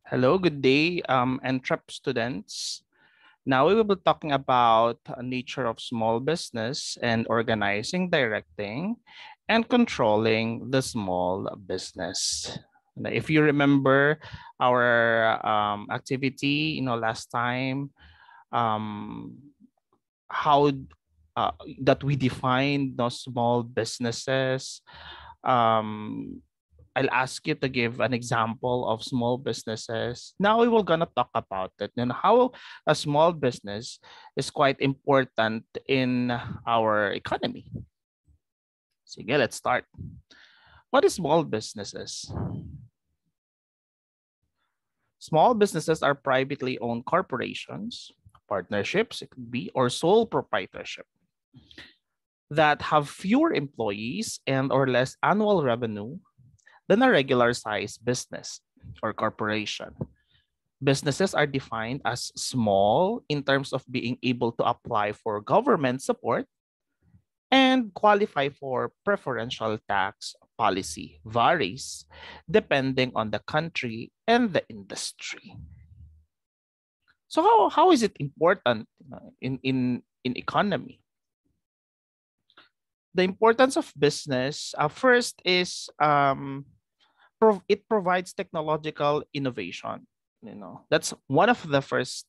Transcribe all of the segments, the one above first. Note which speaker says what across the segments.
Speaker 1: Hello, good day, Entrep students. Now we will be talking about nature of small business and organizing, directing, and controlling the small business. Now, if you remember our activity, last time, um, how that we defined those small businesses. Um, I'll ask you to give an example of small businesses. Now we will gonna talk about it and how a small business is quite important in our economy. Sige, let's start. What is small businesses? Small businesses are privately owned corporations, partnerships, it could be, or sole proprietorship that have fewer employees and or less annual revenue than a regular sized business or corporation. Businesses are defined as small in terms of being able to apply for government support and qualify for preferential tax policy varies depending on the country and the industry. So how is it important in economy? The importance of business first is it provides technological innovation. That's one of the first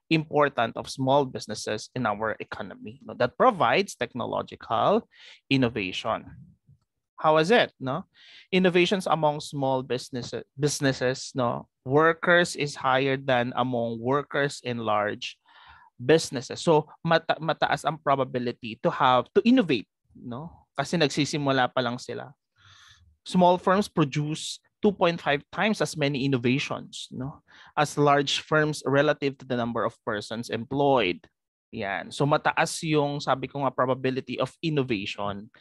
Speaker 1: important of small businesses in our economy, that provides technological innovation. How is it? Innovations among small businesses, workers is higher than among workers in large businesses. So mataas ang probability to innovate, kasi nagsisimula pa lang sila. Small firms produce 2.5 times as many innovations, as large firms relative to the number of persons employed. Yan. So mataas yung, sabi ko nga, probability of innovation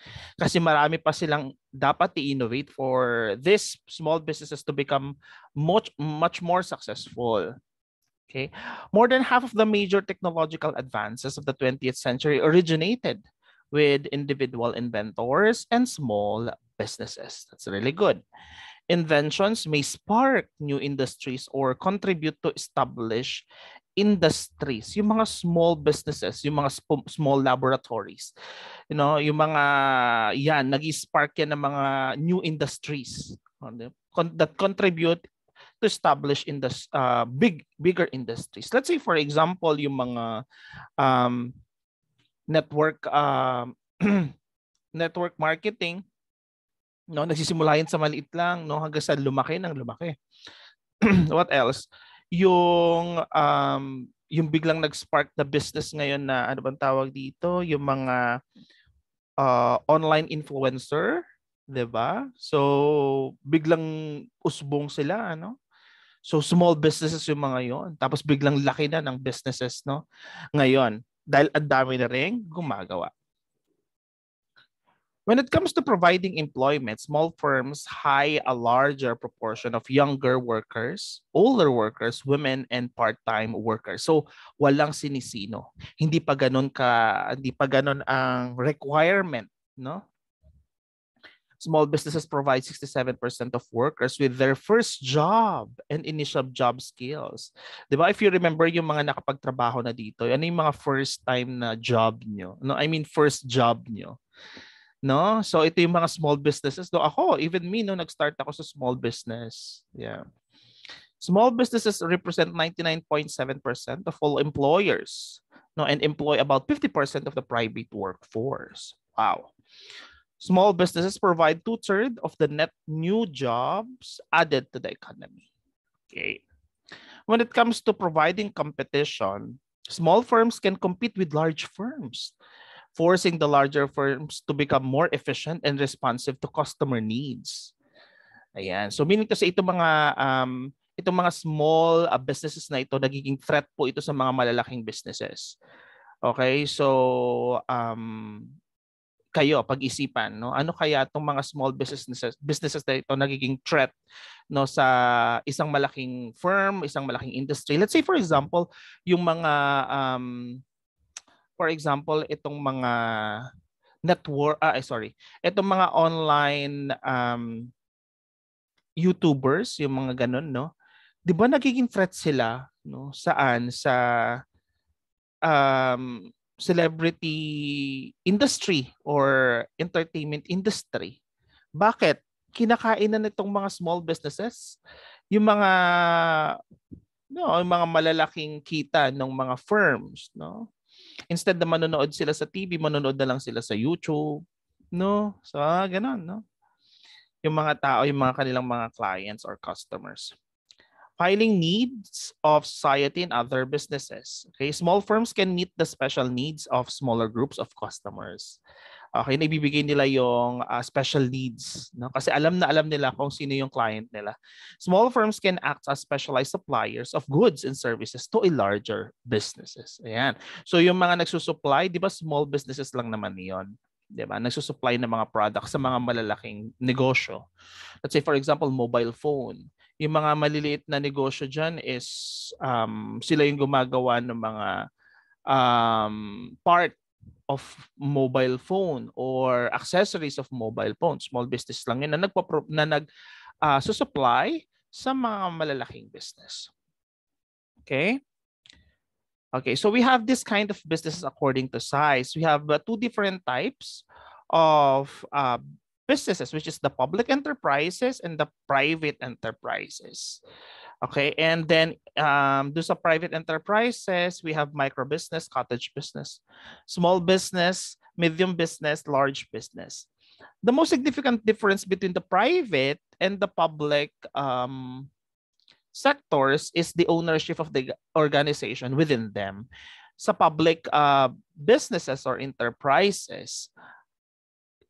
Speaker 1: kasi marami pa silang dapat i-innovate for these small businesses to become much more successful. Okay? More than half of the major technological advances of the 20th century originated with individual inventors and small businesses. That's really good. Inventions may spark new industries or contribute to establish industries. Yung mga small businesses, yung mga small laboratories, yung mga yan, nag-spark yan ng mga new industries that contribute to establish in the bigger industries. Let's say, for example, yung mga network network marketing, nagsisimula yan sa maliit lang, hanggang sa lumaki ng lumaki. What else? Yung biglang nag-spark na business ngayon na ano bang tawag dito, yung mga online influencer, 'di ba? So biglang usbong sila, So small businesses yung mga 'yon. Tapos biglang laki na ng businesses, ngayon dahil ang dami na ring gumagawa. When it comes to providing employment, small firms hire a larger proportion of younger workers, older workers, women, and part-time workers. So, walang sinisino. Hindi pa ganun ang requirement, Small businesses provide 67% of workers with their first job and initial job skills. 'Di ba? If you remember yung mga nakapagtrabaho na dito, ano yung mga first time na job nyo? First job nyo. So ito yung mga small businesses. Ako, even me, nag-start ako sa small business. Yeah. Small businesses represent 99.7% of all employers, and employ about 50% of the private workforce. Wow. Small businesses provide 2/3 of the net new jobs added to the economy. Okay. When it comes to providing competition, small firms can compete with large firms, forcing the larger firms to become more efficient and responsive to customer needs. Ayan. So meaning to say, itong mga small businesses na ito, nagiging threat po ito sa mga malalaking businesses. Okay? So kayo pag-isipan, ano kaya itong mga small businesses na ito nagiging threat, sa isang malaking firm, isang malaking industry. Let's say, for example, yung mga itong mga itong mga online YouTubers, yung mga ganun, 'di ba nagiging threat sila, no? Saan? Sa celebrity industry or entertainment industry. Bakit? Kinakain na nitong mga small businesses, yung mga no, yung mga malalaking kita ng mga firms, no? Instead na manonood sila sa TV, manonood na lang sila sa YouTube, no? So, ganun, no? Yung mga tao, yung mga kanilang mga clients or customers. Filing needs of society and other businesses. Okay, small firms can meet the special needs of smaller groups of customers. Okay, naibibigay nila yung special needs, no? Kasi alam na alam nila kung sino yung client nila. Small firms can act as specialized suppliers of goods and services to a larger businesses. Ayan. So yung mga nagsusupply, di ba small businesses lang naman yon, di ba? Nagsusupply ng mga products sa mga malalaking negosyo. Let's say for example, mobile phone. Yung mga maliliit na negosyo dyan is sila yung gumagawa ng mga part of mobile phone or accessories of mobile phone. Small business lang yun na susupply sa mga malalaking business. Okay? Okay, so we have this kind of businesses according to size. We have two different types of businesses, which is the public enterprises and the private enterprises. Okay, and then do sa private enterprises, we have micro business, cottage business, small business, medium business, large business. The most significant difference between the private and the public sectors is the ownership of the organization within them. Sa public businesses or enterprises,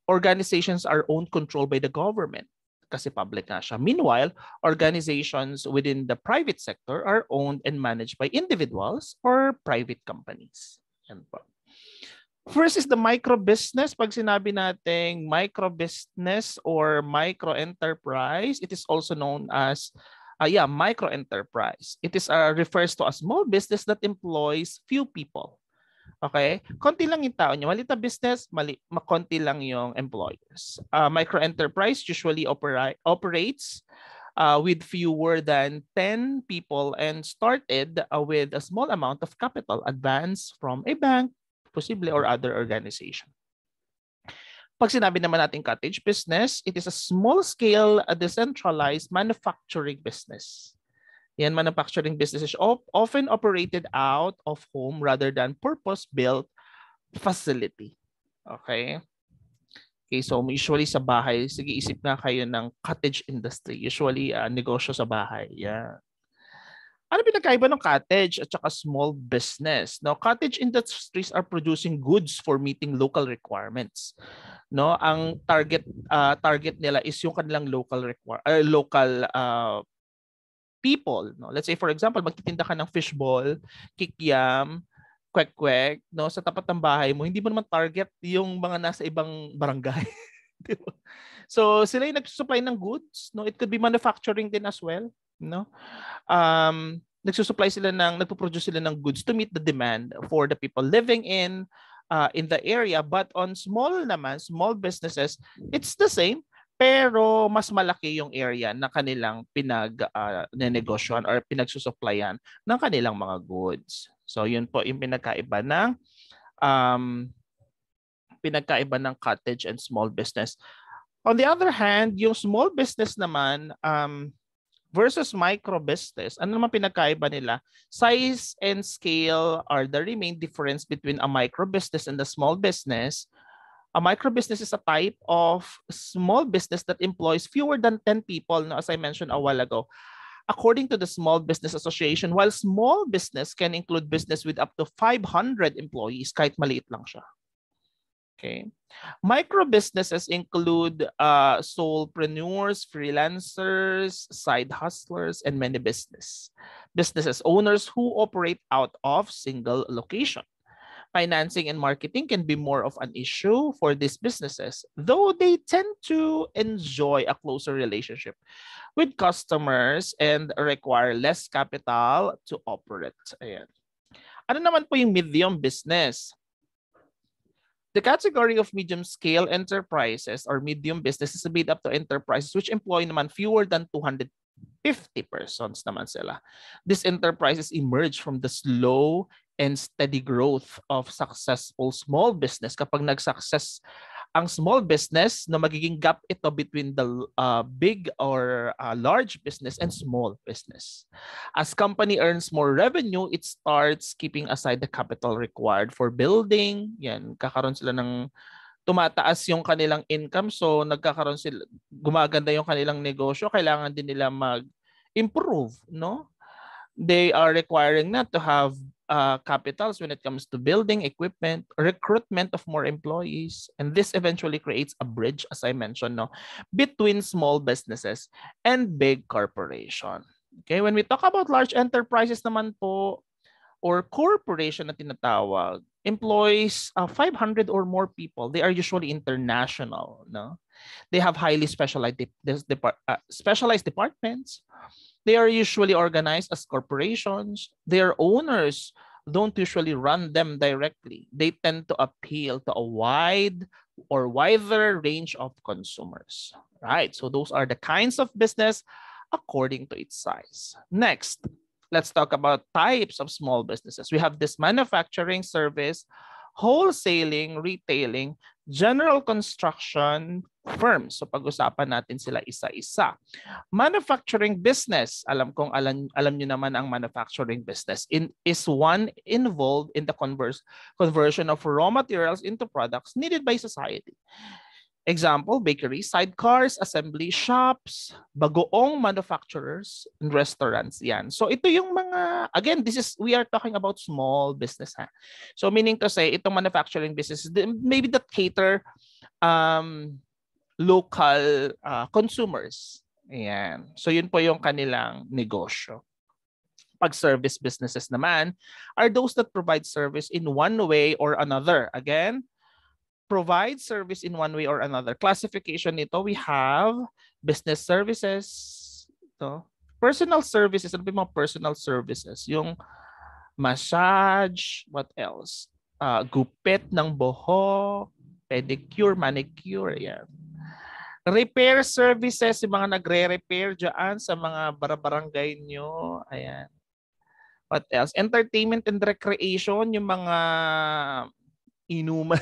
Speaker 1: organizations are owned, controlled by the government kasi public nga siya. Meanwhile, organizations within the private sector are owned and managed by individuals or private companies. Yan po. First is the micro business. Pag sinabi nating micro business or micro enterprise, it is also known as micro enterprise. It is refers to a small business that employs few people. Okay? Konti lang yung tao niya. Maliit na business, konti lang yung employers. Micro enterprise usually operates with fewer than 10 people and started with a small amount of capital advance from a bank, possibly, or other organization. Pag sinabi naman natin cottage business, it is a small-scale, decentralized manufacturing business. Yan, manufacturing businesses often operated out of home rather than purpose-built facility. Okay? Okay, so usually sa bahay, sige isip na kayo ng cottage industry. Usually negosyo sa bahay. Yeah. Ano pinagkaiba ng cottage at saka small business? No, cottage industries are producing goods for meeting local requirements. No, ang target nila is yung kanilang local people, no? Let's say for example, magtitinda ka ng fishball, kikiam, kwek-kwek, no, sa tapat ng bahay mo, hindi mo naman target yung mga nasa ibang barangay. Diba? So sila yung nagsusupply ng goods, no? It could be manufacturing din as well, no? Nagpo-produce sila ng goods to meet the demand for the people living in the area, but on small businesses, it's the same. Pero mas malaki yung area na kanilang pinag-negosyohan or pinagsusuplayan ng kanilang mga goods. So yun po yung pinagkaiba ng cottage and small business. On the other hand, yung small business naman versus micro business, ano naman pinagkaiba nila? Size and scale are the main difference between a micro business and a small business. A micro business is a type of small business that employs fewer than 10 people, no, as I mentioned a while ago. According to the Small Business Association, while small business can include business with up to 500 employees, kahit maliit lang siya. Okay. Micro businesses include solopreneurs, freelancers, side hustlers, and many businesses owners who operate out of single location. Financing and marketing can be more of an issue for these businesses, though they tend to enjoy a closer relationship with customers and require less capital to operate. Ayan. Ano naman po yung medium business? The category of medium-scale enterprises or medium businesses is made up to enterprises which employ naman fewer than 200 50 persons naman sila. These enterprises emerge from the slow and steady growth of successful small business. Kapag nag-success ang small business, no, magiging gap ito between the big or large business and small business. As company earns more revenue, it starts keeping aside the capital required for building. Yan, kakaroon sila ng tumataas yung kanilang income, so nagkakaroon sila, gumaganda yung kanilang negosyo, kailangan din nila mag-improve, no? They are requiring not to have capitals when it comes to building equipment, recruitment of more employees, and this eventually creates a bridge, as I mentioned, no, between small businesses and big corporation. Okay, when we talk about large enterprises naman po, or corporation na tinatawag, employs 500 or more people. They are usually international. No? They have highly specialized departments. They are usually organized as corporations. Their owners don't usually run them directly. They tend to appeal to a wide or wider range of consumers. Right? So those are the kinds of business according to its size. Next, let's talk about types of small businesses. We have this manufacturing, service, wholesaling, retailing, general construction firms. So pag-usapan natin sila isa-isa. Manufacturing business, alam nyo naman ang manufacturing business is one involved in the conversion of raw materials into products needed by society. Example, bakeries, sidecars, assembly shops, bagoong manufacturers, and restaurants. Yan. So ito yung mga, again, we are talking about small business. Ha? So meaning to say, itong manufacturing business, maybe that cater local consumers. Ayan. So yun po yung kanilang negosyo. Pag service businesses naman are those that provide service in one way or another. Again, provide service in one way or another. Classification nito, we have business services, no? Personal services. Ano ba yung mga personal services? Yung massage, what else? Gupit ng buhok, pedicure, manicure, yan. Repair services, yung mga nagre-repair dyan sa mga barangay nyo. Ayan. What else? Entertainment and recreation, yung mga inuman.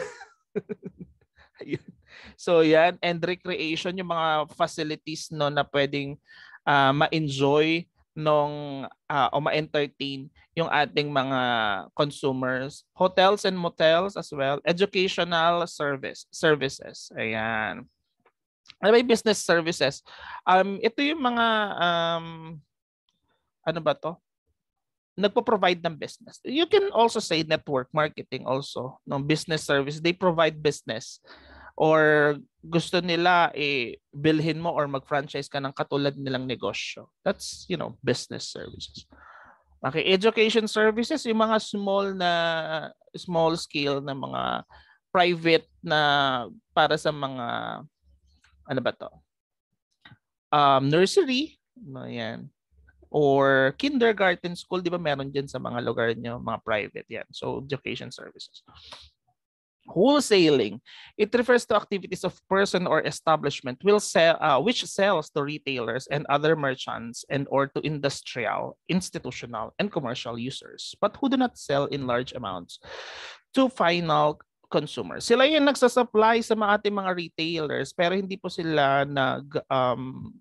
Speaker 1: So yan, and recreation, yung mga facilities no na pwedeng ma-enjoy nung o ma-entertain yung ating mga consumers. Hotels and motels as well. Educational services. Ayan. Ano ba yung business services? Ito yung mga ano ba to? Nagpo-provide ng business. You can also say network marketing also. No, business service. They provide business. Or gusto nila bilhin mo or mag-franchise ka ng katulad nilang negosyo. That's, business services. Okay, education services, yung mga small scale na mga private na para sa mga ano ba to? Nursery, yan. Or kindergarten school, di ba meron dyan sa mga lugar nyo, mga private yan. So, education services. Wholesaling. It refers to activities of person or establishment which sells to retailers and other merchants and or to industrial, institutional, and commercial users, but who do not sell in large amounts to final consumers. Sila yung nagsasupply sa ating mga retailers pero hindi po sila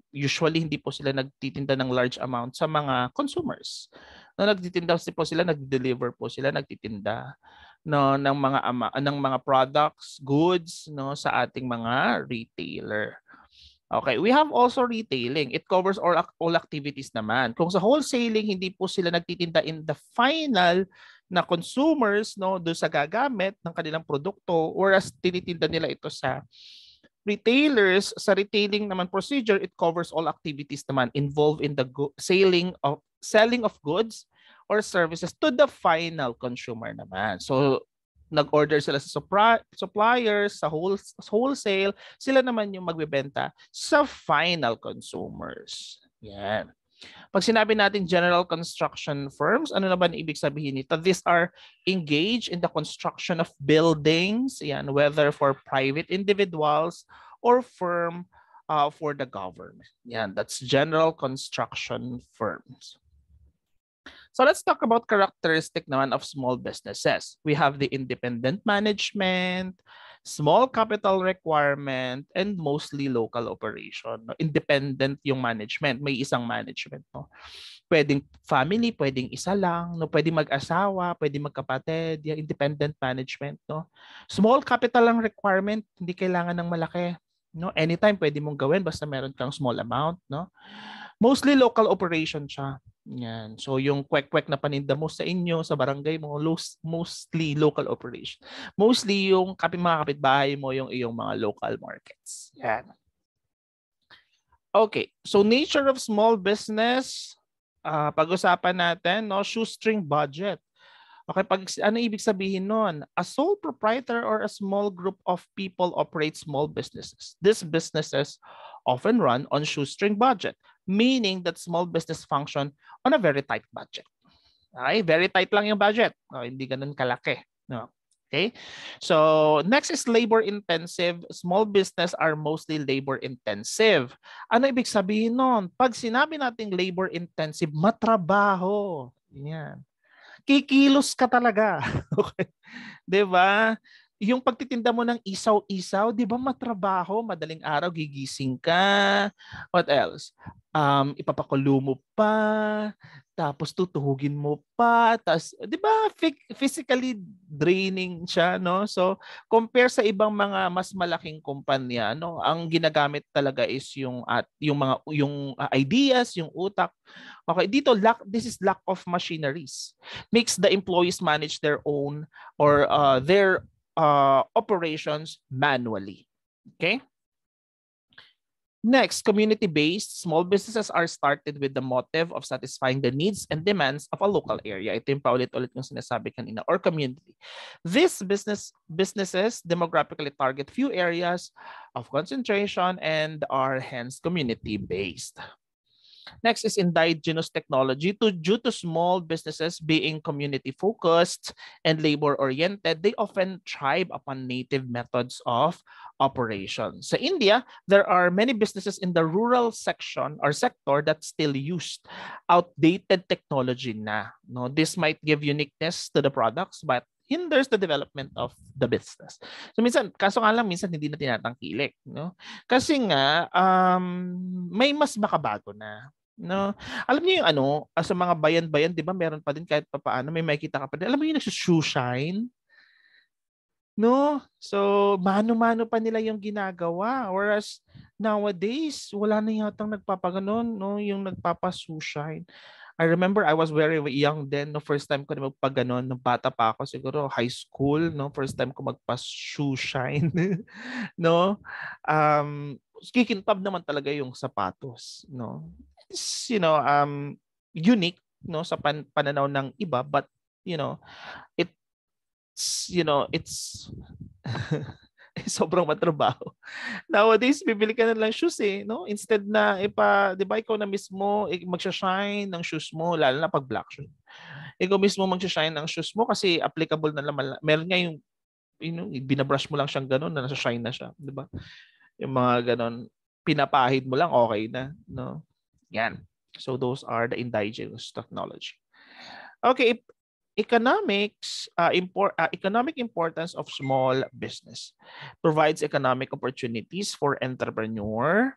Speaker 1: usually hindi po sila nagtitinda ng large amount sa mga consumers. No, nagtitinda po sila, nag-deliver po sila, nagtitinda ng mga products, goods no sa ating mga retailer. Okay, we have also retailing. It covers all activities naman. Kung sa wholesaling, hindi po sila nagtitinda in the final na consumers no do sa gagamit ng kanilang produkto, whereas tinitinda nila ito sa retailers. Sa retailing naman procedure, it covers all activities naman involved in the selling of goods or services to the final consumer naman. So nag-order sila sa suppliers, sa wholesale, sila naman yung magbebenta sa final consumers. Yan. Pag sinabi natin general construction firms, ano na ba ibig sabihin nito? These are engaged in the construction of buildings, yan, whether for private individuals or firm for the government. Yan, that's general construction firms. So let's talk about characteristic naman of small businesses. We have the independent management, small capital requirement, and mostly local operation. Independent yung management, may isang management. No? Pwedeng family, pwedeng isa lang, no? Pwedeng mag-asawa, pwedeng magkapatid, yung independent management. No? Small capital ang requirement, hindi kailangan ng malaki. No? Anytime pwede mong gawin basta meron kang small amount. No? Mostly local operation siya. Yan. So yung kwek-kwek na paninda mo sa inyo, sa barangay mo, mostly local operation. Mostly yung mga kapitbahay mo, yung iyong mga local markets. Yan. Okay. So nature of small business, pag-usapan natin, no, shoestring budget. Okay, ano ibig sabihin nun? A sole proprietor or a small group of people operate small businesses. These businesses often run on shoestring budget, meaning that small business function on a very tight budget. Okay, very tight lang yung budget. No, hindi ganun kalaki. No. Okay, so next is labor intensive. Small business are mostly labor intensive. Ano ibig sabihin nun? Pag sinabi nating labor intensive, matrabaho. Yan. Kikilos ka talaga. Okay. 'Di ba? Yung pagtitinda mo ng isaw-isaw, 'di ba matrabaho, madaling araw gigising ka. What else? Ipapakulo mo pa, tapos tutuhugin mo pa, tapos 'di ba physically draining siya, no? So compare sa ibang mga mas malaking kumpanya, no, ang ginagamit talaga is yung ideas, yung utak. Okay, dito this is lack of machineries. Makes the employees manage their own or their operations manually. Okay? Next, community-based. Small businesses are started with the motive of satisfying the needs and demands of a local area. Ito yung paulit-ulit yung sinasabi kanina, or community. These businesses demographically target few areas of concentration and are hence community-based. Next is indigenous technology. Due to small businesses being community-focused and labor-oriented, they often thrive upon native methods of operation. Sa India, there are many businesses in the rural section or sector that still use outdated technology na. No, this might give uniqueness to the products, but hinders the development of the business. So kaso nga lang minsan hindi na tinatangkilik, no? Kasi nga may mas makabago na, no? Alam niyo yung sa mga bayan-bayan, 'di ba, meron pa din kahit papaano may makikita ka pa din. Alam mo yung nagsushoe shine? No? So mano-mano pa nila yung ginagawa, whereas nowadays wala na yatang nagpapaganon, no, yung nagpapa-shoe shine. I remember I was very young then, no, first time ko na magpaganon, nung bata pa ako, siguro high school, no, first time ko magpa-shoe shine. No? Kikintab naman talaga yung sapatos, no. It's, unique, no, sa pananaw ng iba, but it's sobrang matrabaho. Nowadays, bibili ka na lang shoes no? Instead na 'di ba ikaw na mismo magsha-shine ng shoes mo, lalo na pag black shoes. Ikaw mismo magsha-shine ng shoes mo kasi applicable na naman. Meron nga yung binabrush mo lang siyang gano'n na nasa-shine na siya, 'di ba? Yung mga gano'n, pinapahid mo lang okay na, no? Yan. So those are the indigenous technology. Okay, economic importance of small business provides economic opportunities for entrepreneur.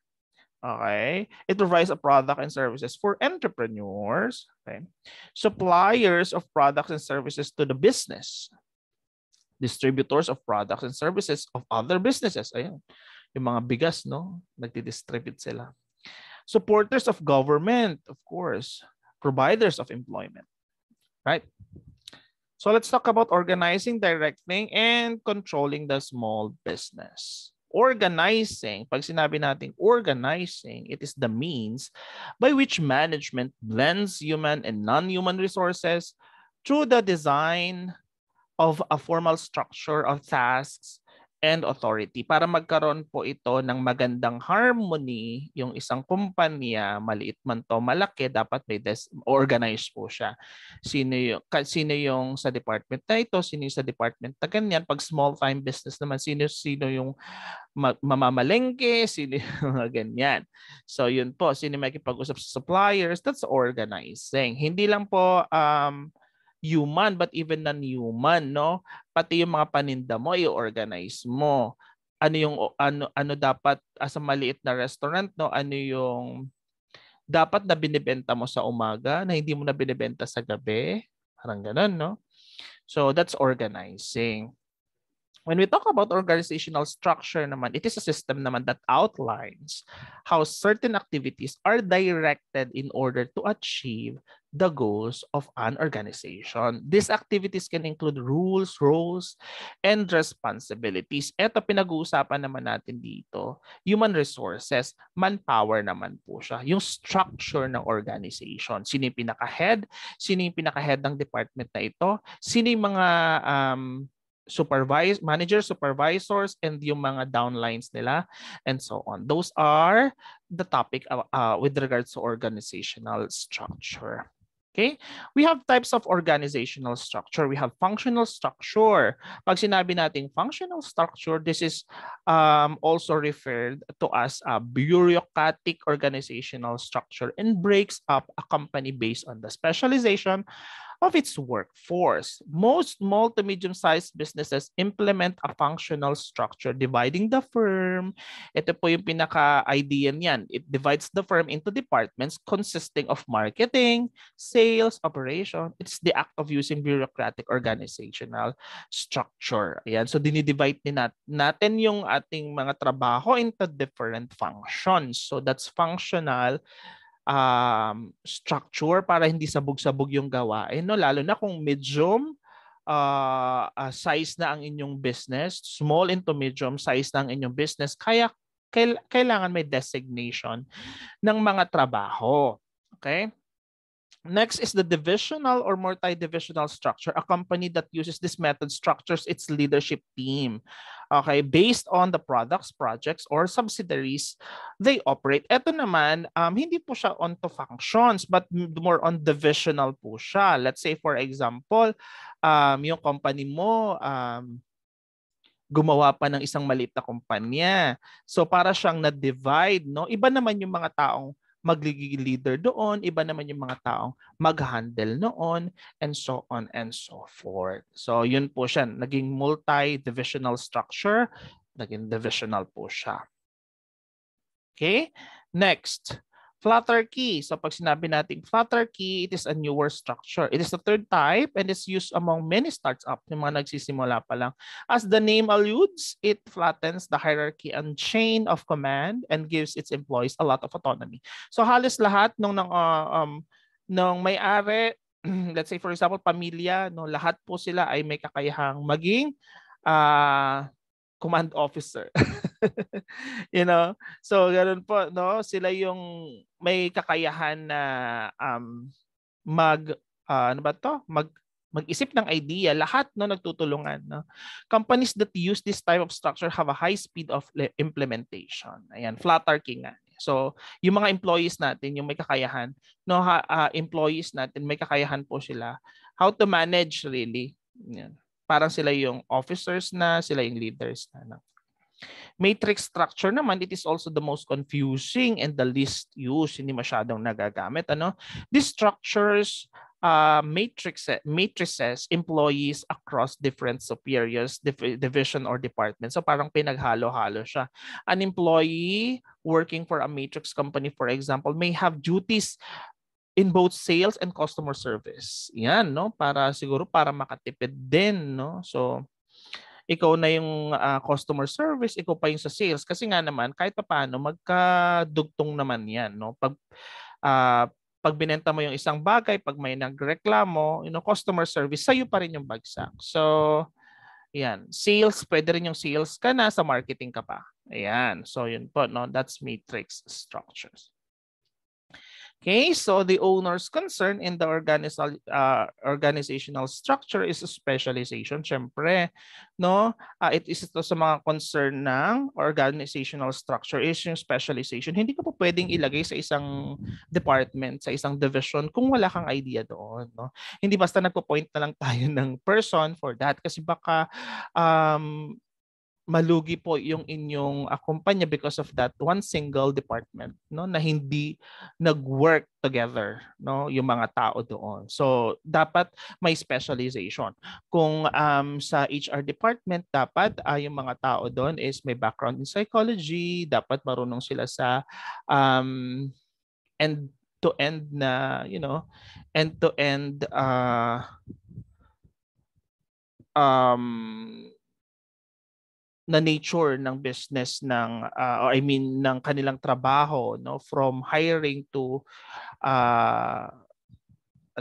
Speaker 1: Okay, it provides a product and services for entrepreneurs. Okay, suppliers of products and services to the business, distributors of products and services of other businesses. Ayun, yung mga bigas, no, nagdi-distribute sila. Supporters of government, of course, providers of employment. Right? So let's talk about organizing, directing, and controlling the small business. Organizing, pag sinabi natin organizing, it is the means by which management blends human and non-human resources through the design of a formal structure of tasks and authority para magkaroon po ito ng magandang harmony. Yung isang kumpanya, maliit man to malaki, dapat may organized po siya. Sino yung sa department na ito, sino yung sa department na ganyan. Pag small time business naman, sino yung mamamalengke, sino mga ganyan. So yun po, sino makikipag-usap sa suppliers, that's organizing. Hindi lang po human but even non-human, no? Pati yung mga paninda mo i-organize mo. Ano yung ano dapat sa maliit na restaurant, no? Ano yung dapat na binibenta mo sa umaga na hindi mo na binibenta sa gabi? Parang ganun, no? So that's organizing. When we talk about organizational structure naman, it is a system naman that outlines how certain activities are directed in order to achieve the goals of an organization. These activities can include rules, roles, and responsibilities. Ito pinag-uusapan naman natin dito, human resources, manpower naman po siya. Yung structure ng organization. Sino yung pinaka-head? Sino yung pinaka-head ng department na ito? Sino yung mga managers, supervisors, and yung mga downlines nila, and so on. Those are the topic with regards to organizational structure. Okay? We have types of organizational structure. We have functional structure. Pag sinabi nating functional structure, this is also referred to as a bureaucratic organizational structure and breaks up a company based on the specialization of its workforce. Most small to medium-sized businesses implement a functional structure dividing the firm. Ito po yung pinaka-idea niyan. It divides the firm into departments consisting of marketing, sales, operation. It's the act of using bureaucratic organizational structure. Ayan. So dinidivide natin yung ating mga trabaho into different functions. So that's functional structure para hindi sabog-sabog yung gawain, no? Lalo na kung medium size na ang inyong business, small into medium size na ang inyong business, kaya kailangan may designation ng mga trabaho. Okay? Next is the divisional or multi-divisional structure. A company that uses this method structures its leadership team, okay, based on the products, projects, or subsidiaries they operate. Ito naman, hindi po siya onto functions, but more on divisional po siya. Let's say, for example, yung company mo, gumawa pa ng isang maliit na kumpanya. So para siyang na-divide, no? Iba naman yung mga taong magiging leader doon, iba naman yung mga taong mag-handle noon, and so on and so forth. So yun po siya, naging multi-divisional structure, naging divisional po siya. Okay? Next, Flutter-key. So pag sinabi natin Flutter-key, it is a newer structure. It is the third type and is used among many startups, yung mga nagsisimula pa lang. As the name alludes, it flattens the hierarchy and chain of command and gives its employees a lot of autonomy. So halos lahat nung may-ari, let's say for example, pamilya, no, lahat po sila ay may kakayahang maging command officer. You know? So ganoon po, no? Sila yung may kakayahan na mag-isip ng idea, lahat no nagtutulungan, no. Companies that use this type of structure have a high speed of implementation. Ayan, Flutter-key nga. So, yung mga employees natin, yung may kakayahan, no, employees natin may kakayahan po sila how to manage really. Yan. Parang sila yung officers na, sila yung leaders na. No? Matrix structure naman, it is also the most confusing and the least used, hindi masyadong nagagamit. Ano? These structures matrices employees across different superiors, division or department. So parang pinaghalo-halo siya. An employee working for a matrix company, for example, may have duties in both sales and customer service. Yan, no? Para makatipid din, no? So ikaw na yung customer service, ikaw pa yung sa sales. Kasi nga naman, kahit paano, magkadugtong naman yan. No? Pag binenta mo yung isang bagay, pag may nagreklamo, customer service, sa'yo pa rin yung bagsak. So, yan. Sales, pwede rin yung sales ka na, sa marketing ka pa. Ayan. So, yun po. No? That's matrix structures. Okay, so the owner's concern in the organizational structure is a specialization. Siyempre, no? It is ito sa mga concern ng organizational structure is yung specialization. Hindi ka po pwedeng ilagay sa isang department, sa isang division kung wala kang idea doon. No? Hindi basta nagpo-point na lang tayo ng person for that kasi baka malugi po yung inyong kumpanya because of that one single department, no, na hindi nag-work together, no, yung mga tao doon. So dapat may specialization. Kung sa HR department, dapat yung mga tao doon is may background in psychology, dapat marunong sila sa end to end na, end to end na nature ng business ng or I mean ng kanilang trabaho, no, from hiring to ano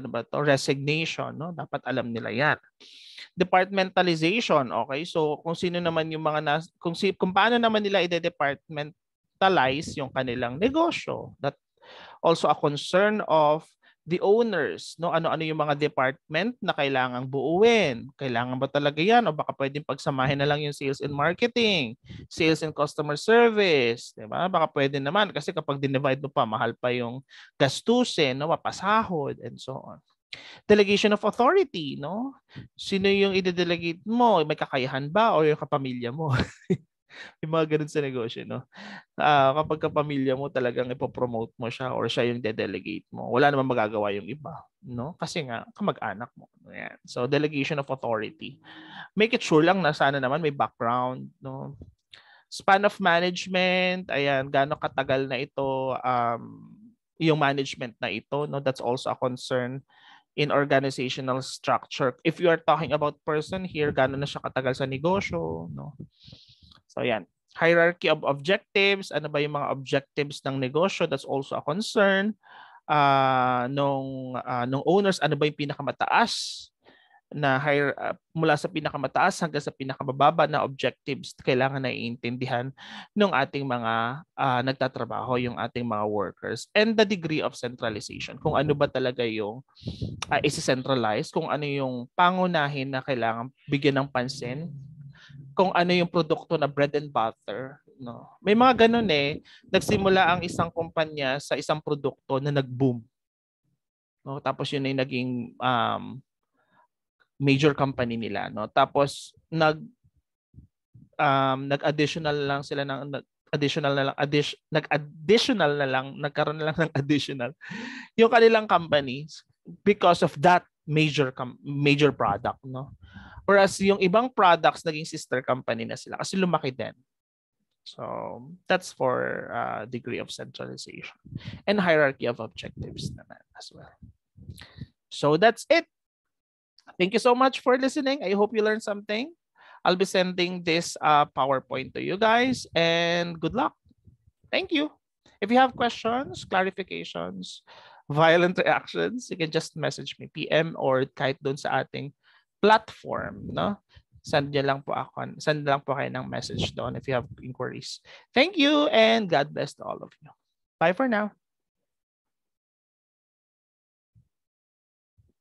Speaker 1: ba to, resignation, no, dapat alam nila yan. Departmentalization, okay, so kung sino naman yung mga kung paano naman nila i-departmentalize yung kanilang negosyo, that also a concern of the owners, no? Ano-ano yung mga department na kailangang buuin? Kailangan ba talaga yan? O baka pwedeng pagsamahin na lang yung sales and marketing, sales and customer service, di ba? Baka pwede naman kasi kapag dinivide mo pa, mahal pa yung gastusin, no? Mapasahod, and so on. Delegation of authority, no? Sino yung i-delegate mo? May kakayahan ba o yung kapamilya mo? Yung mga ganun sa negosyo, no? Kapag kapamilya mo, talagang ipopromote mo siya or siya yung de-delegate mo. Wala naman magagawa yung iba, no? Kasi nga, kamag-anak mo. Ayan. So, delegation of authority. Make it sure lang na sana naman may background, no? Span of management, ayan, gaano katagal na ito, yung management na ito, no? That's also a concern in organizational structure. If you are talking about person here, gaano na siya katagal sa negosyo, no? So yan. Hierarchy of objectives. Ano ba yung mga objectives ng negosyo? That's also a concern. Nung owners, ano ba yung pinakamataas na mula sa pinakamataas hanggang sa pinakamababa na objectives kailangan na iintindihan ng ating mga nagtatrabaho, yung ating mga workers. And the degree of centralization. Kung ano ba talaga yung isi-centralize, kung ano yung pangunahin na kailangan bigyan ng pansin, kung ano yung produkto na bread and butter, no. May mga ganun eh. Nagsimula ang isang kumpanya sa isang produkto na nag-boom. No, tapos yun ay naging major company nila, no. Tapos nag-additional lang sila ng nagkaroon na lang ng additional yung kanilang companies because of that major product, no. Whereas yung ibang products naging sister company na sila kasi lumaki din. So that's for degree of centralization and hierarchy of objectives naman as well. So that's it. Thank you so much for listening. I hope you learned something. I'll be sending this PowerPoint to you guys and good luck. Thank you. If you have questions, clarifications, violent reactions, you can just message me, PM or kahit doon sa ating platform, no? Send lang po kayo ng message doon if you have inquiries. Thank you and God bless to all of you. Bye for now.